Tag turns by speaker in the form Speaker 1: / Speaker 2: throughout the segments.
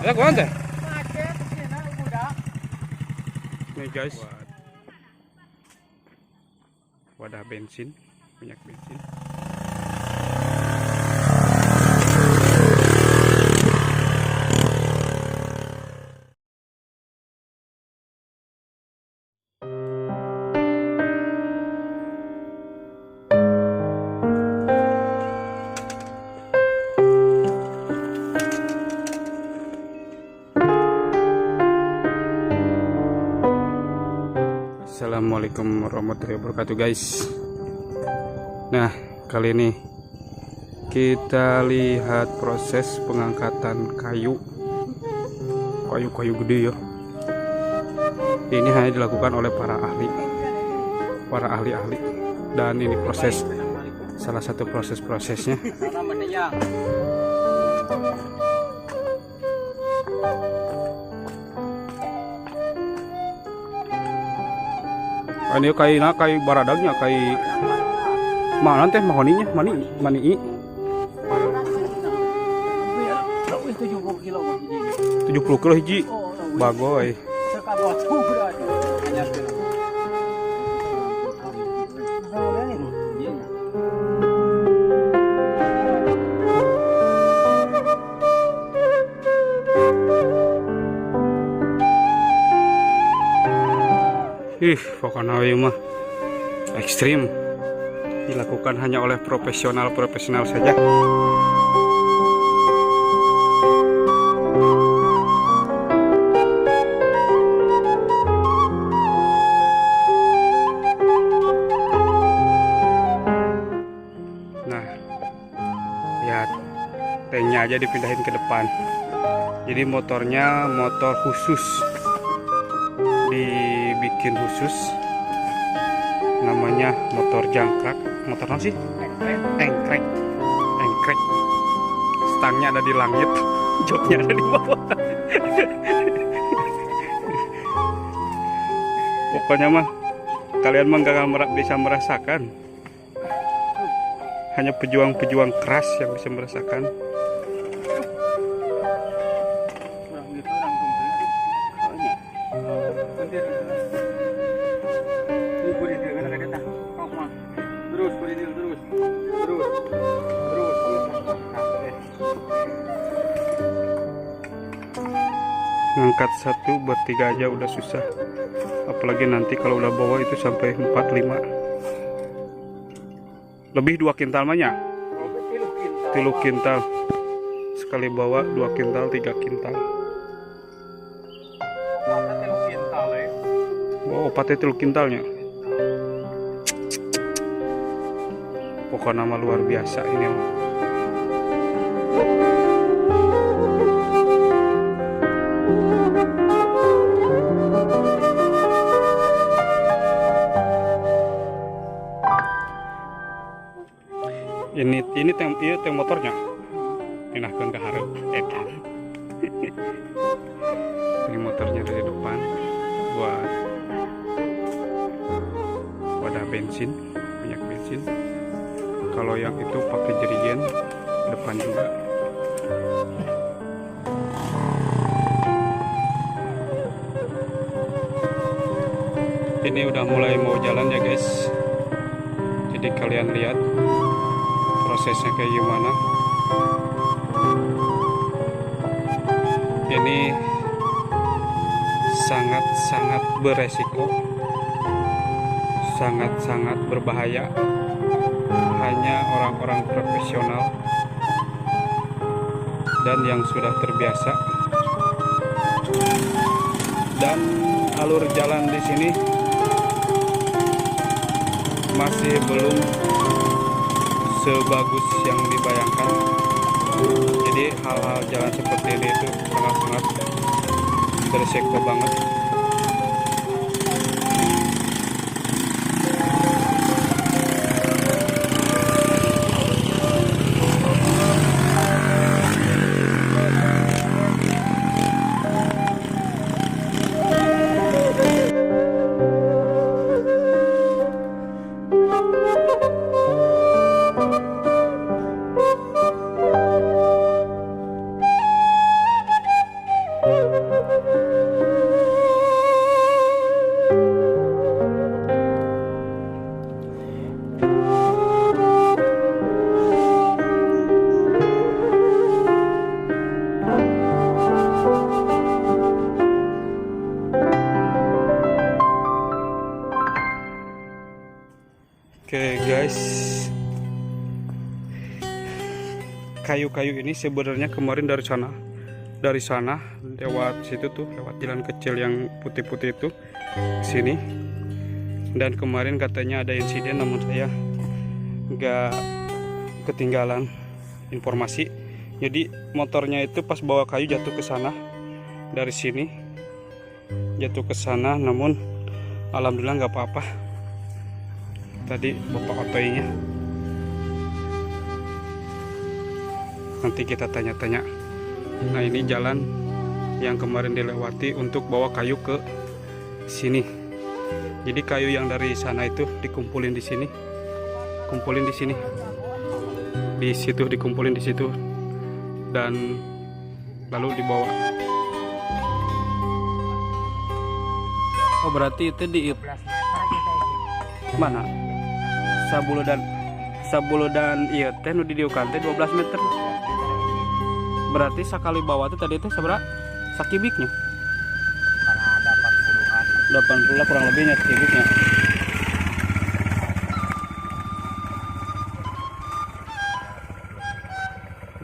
Speaker 1: Ya kuan teh. Nih guys. Wadah bensin, minyak bensin. Assalamualaikum warahmatullahi wabarakatuh guys. Nah, kali ini kita lihat proses pengangkatan kayu gede ya. Ini hanya dilakukan oleh para ahli dan ini salah satu prosesnya. Ini kayu baradagnya kayu mana teh mahoninya mani 70 kilo hiji bagoy. Pokoknya ieu mah ekstrim, dilakukan hanya oleh profesional saja. Nah, lihat tanknya aja dipindahin ke depan. Jadi motornya motor khusus, dibikin khusus, namanya motor jangkrak. Motor apa sih? Engkrek. Stangnya ada di langit, joknya ada di bawah. Pokoknya mah kalian mah gak bisa merasakan, hanya pejuang keras yang bisa merasakan. Ngangkat satu bertiga aja udah susah, apalagi nanti kalau udah bawa itu sampai 4-5 lebih 2 kintal mahnya. 3 kintal sekali bawa, 2 kintal 3 kintal. Oh, 3 kintalnya. Pokoknya nama luar biasa ini. Ini tank motornya. Pinahkeun ka hareup edan. Ini motornya dari depan buat wadah bensin, minyak bensin. Kalau yang itu pakai jerigen depan juga. Ini udah mulai mau jalan ya guys. Jadi kalian lihat prosesnya kayak gimana. Ini sangat beresiko, sangat berbahaya. Hanya orang-orang profesional dan yang sudah terbiasa. Dan alur jalan di sini masih belum sebagus yang dibayangkan. Jadi hal-hal jalan seperti ini itu sangat beresiko banget. kayu-kayu ini sebenarnya kemarin dari sana lewat situ tuh, lewat jalan kecil yang putih-putih itu sini. Dan kemarin katanya ada insiden, namun saya nggak ketinggalan informasi. Jadi motornya itu pas bawa kayu jatuh ke sana, dari sini jatuh ke sana, namun alhamdulillah nggak apa-apa. Tadi bapak otoinya, nanti kita tanya-tanya. Nah, ini jalan yang kemarin dilewati untuk bawa kayu ke sini. Jadi kayu yang dari sana itu dikumpulin di sini, kumpulin di sini, di situ dikumpulin di situ, dan lalu dibawa. Oh, berarti itu di mana? Sabulu dan iya teh nu didieukan teh 12 meter. Berarti sekali bawa tuh tadi itu seberapa sakibiknya?
Speaker 2: Karena ada 80-an.
Speaker 1: 80 lah kurang lebihnya sakibiknya.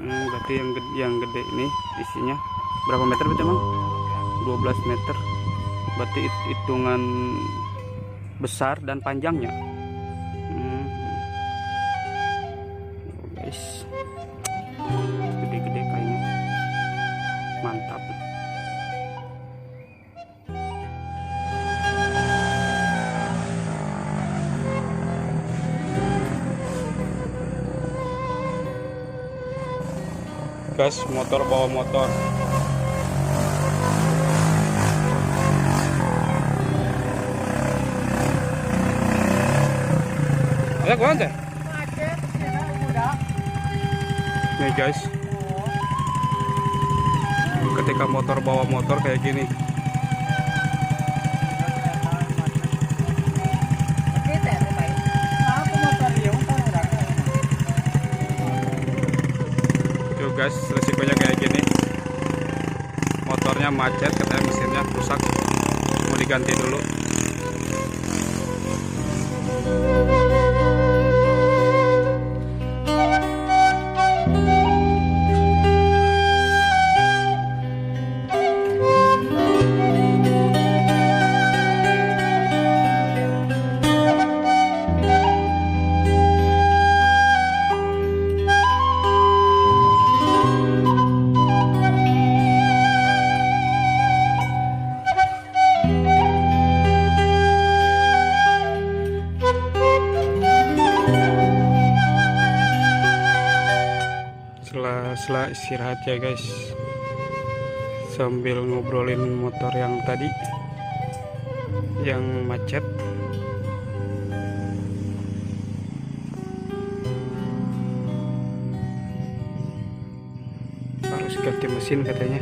Speaker 1: Berarti yang gede ini isinya berapa meter berarti emang? 12 meter. Berarti hitungan besar dan panjangnya. Guys, gede-gede kayaknya, mantap. Gas motor bawa motor. Ada kuan teh? Nih guys, ketika motor bawa motor kayak gini. Tuh guys, resikonya kayak gini. Motornya macet, katanya mesinnya rusak, mau diganti dulu. Setelah istirahat ya guys, sambil ngobrolin motor yang tadi yang macet. Harus ganti mesin katanya.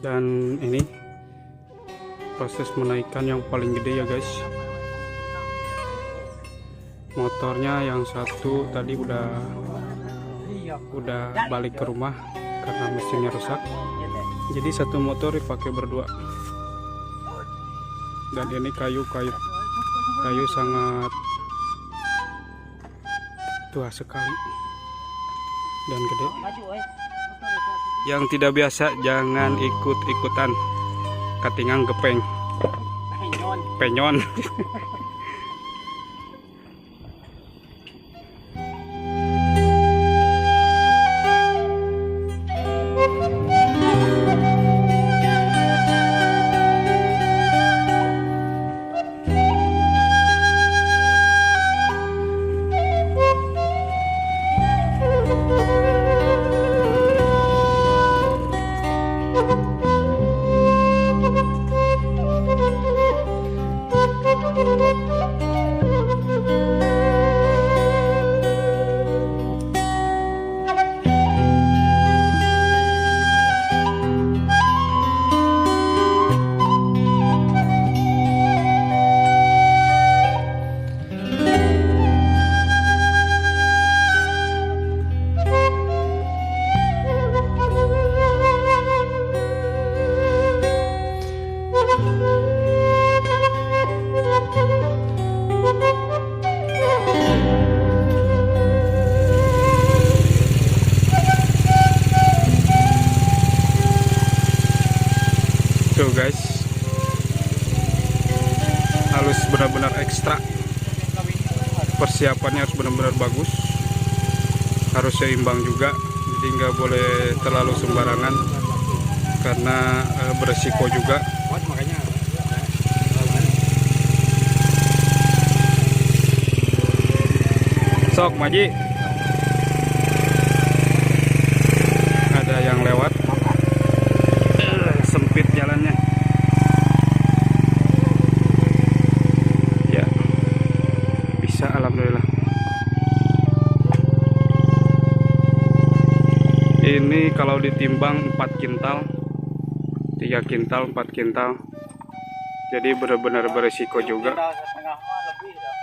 Speaker 1: Dan ini proses menaikkan yang paling gede ya guys. Motornya yang satu tadi udah balik ke rumah karena mesinnya rusak. Jadi satu motor dipakai berdua. Dan ini kayu sangat tua sekali dan gede. Yang tidak biasa jangan ikut-ikutan, katingang gepeng penyon. tuh guys, harus benar-benar ekstra, persiapannya harus benar-benar bagus, harus seimbang juga, jadi nggak boleh terlalu sembarangan karena beresiko juga. Sok Maji, ada yang lewat, sempit jalannya ya, bisa alhamdulillah. Ini kalau ditimbang 4 kintal, 3 kintal, 4 kintal, jadi benar-benar beresiko juga.
Speaker 2: Setengah mah lebih dah.